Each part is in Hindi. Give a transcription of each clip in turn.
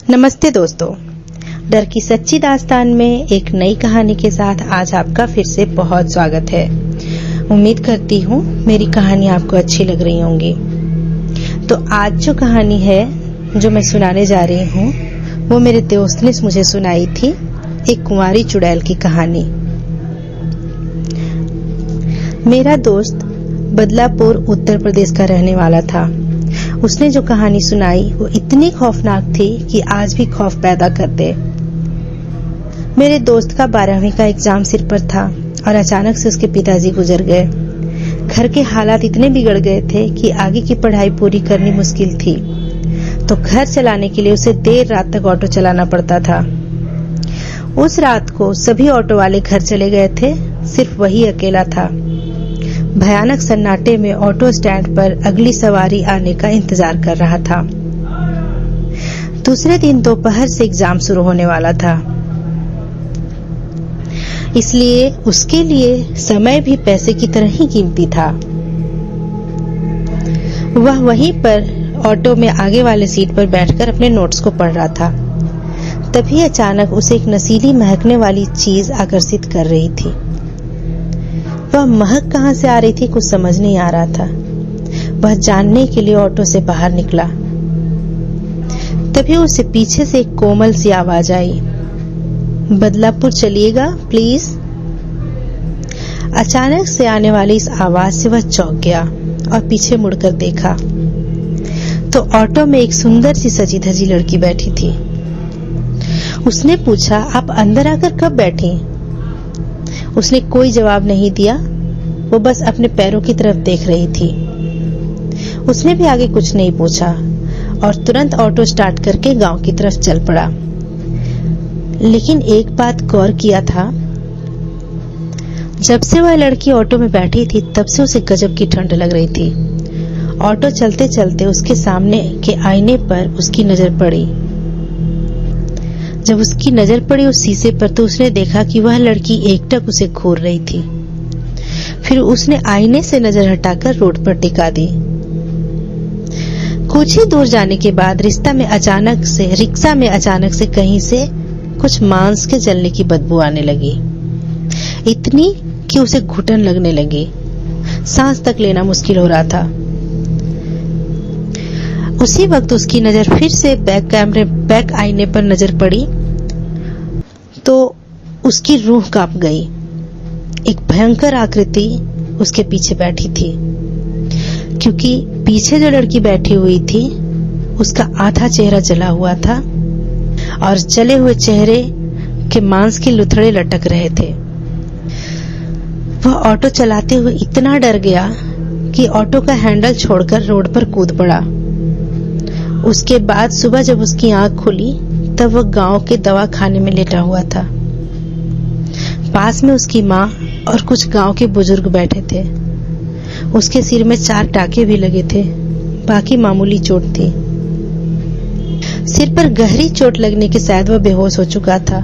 नमस्ते दोस्तों, डर की सच्ची दास्तान में एक नई कहानी के साथ आज आपका फिर से बहुत स्वागत है। उम्मीद करती हूँ मेरी कहानी आपको अच्छी लग रही होंगी। तो आज जो कहानी है जो मैं सुनाने जा रही हूँ वो मेरे दोस्त ने मुझे सुनाई थी, एक कुंवारी चुड़ैल की कहानी। मेरा दोस्त बदलापुर उत्तर प्रदेश का रहने वाला था। उसने जो कहानी सुनाई वो इतनी खौफनाक थी कि आज भी खौफ पैदा कर दे। मेरे दोस्त का 12वीं का एग्जाम सिर पर था और अचानक से उसके पिताजी गुजर गए। घर के हालात इतने बिगड़ गए थे कि आगे की पढ़ाई पूरी करनी मुश्किल थी, तो घर चलाने के लिए उसे देर रात तक ऑटो चलाना पड़ता था। उस रात को सभी ऑटो वाले घर चले गए थे, सिर्फ वही अकेला था। भयानक सन्नाटे में ऑटो स्टैंड पर अगली सवारी आने का इंतजार कर रहा था। दूसरे दिन दोपहर से एग्जाम शुरू होने वाला था, इसलिए उसके लिए समय भी पैसे की तरह ही कीमती था। वह वहीं पर ऑटो में आगे वाले सीट पर बैठकर अपने नोट्स को पढ़ रहा था। तभी अचानक उसे एक नशीली महकने वाली चीज आकर्षित कर रही थी। वह महक कहां से आ रही थी कुछ समझ नहीं आ रहा था। वह जानने के लिए ऑटो से बाहर निकला। तभी उसे पीछे से एक कोमल सी आवाज आई, बदलापुर चलिएगा प्लीज। अचानक से आने वाली इस आवाज से वह चौंक गया और पीछे मुड़कर देखा तो ऑटो में एक सुंदर सी सजी धजी लड़की बैठी थी। उसने पूछा, आप अंदर आकर कब बैठी? उसने कोई जवाब नहीं दिया, वो बस अपने पैरों की तरफ देख रही थी। उसने भी आगे कुछ नहीं पूछा और तुरंत ऑटो स्टार्ट करके गांव की तरफ चल पड़ा। लेकिन एक बात गौर किया था, जब से वह लड़की ऑटो में बैठी थी तब से उसे गजब की ठंड लग रही थी। ऑटो चलते चलते उसके सामने के आईने पर उसकी नजर पड़ी। जब उसकी नजर पड़ी उस शीशे पर तो उसने देखा कि वह लड़की एकटक उसे घूर रही थी। फिर उसने आईने से नजर हटाकर रोड पर टिका दी। कुछ ही दूर जाने के बाद रिक्शा में अचानक से कहीं से कुछ मांस के जलने की बदबू आने लगी, इतनी कि उसे घुटन लगने लगी। सांस तक लेना मुश्किल हो रहा था। उसी वक्त उसकी नजर फिर से बैक आईने पर नजर पड़ी तो उसकी रूह कांप गई। एक भयंकर आकृति उसके पीछे बैठी थी, क्योंकि पीछे जो लड़की बैठी हुई थी उसका आधा चेहरा जला हुआ था और जले हुए चेहरे के मांस के लुथड़े लटक रहे थे। वह ऑटो चलाते हुए इतना डर गया कि ऑटो का हैंडल छोड़कर रोड पर कूद पड़ा। उसके बाद सुबह जब उसकी आंख खुली तब वह गांव के दवाखाने में लेटा हुआ था। पास में उसकी माँ और कुछ गांव के बुजुर्ग बैठे थे। उसके सिर में 4 टाके भी लगे थे, बाकी मामूली चोट थी। सिर पर गहरी चोट लगने के शायद वह बेहोश हो चुका था।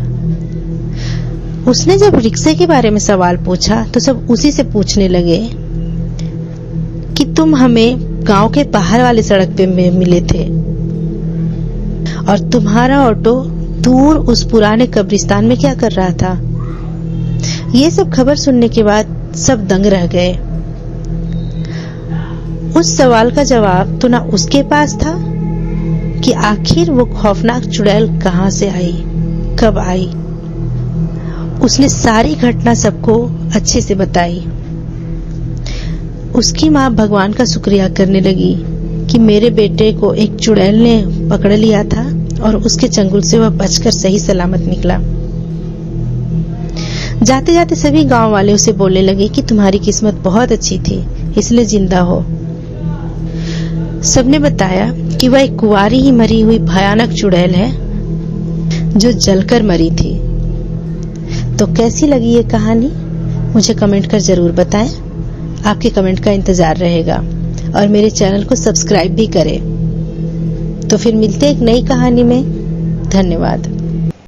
उसने जब रिक्शे के बारे में सवाल पूछा तो सब उसी से पूछने लगे कि तुम हमें गांव के बाहर वाली सड़क पे मिले थे और तुम्हारा ऑटो दूर उस पुराने कब्रिस्तान में क्या कर रहा था? ये सब खबर सुनने के बाद सब दंग रह गए। उस सवाल का जवाब तो ना उसके पास था कि आखिर वो खौफनाक चुड़ैल कहां से आई, कब आई। उसने सारी घटना सबको अच्छे से बताई। उसकी माँ भगवान का शुक्रिया करने लगी कि मेरे बेटे को एक चुड़ैल ने पकड़ लिया था और उसके चंगुल से वह बचकर सही सलामत निकला। जाते जाते सभी गांव वाले उसे बोलने लगे कि तुम्हारी किस्मत बहुत अच्छी थी, इसलिए जिंदा हो। सबने बताया कि वह एक कुंवारी ही मरी हुई भयानक चुड़ैल है जो जलकर मरी थी। तो कैसी लगी ये कहानी मुझे कमेंट कर जरूर बताएं। आपके कमेंट का इंतजार रहेगा और मेरे चैनल को सब्सक्राइब भी करें। तो फिर मिलते हैं एक नई कहानी में। धन्यवाद।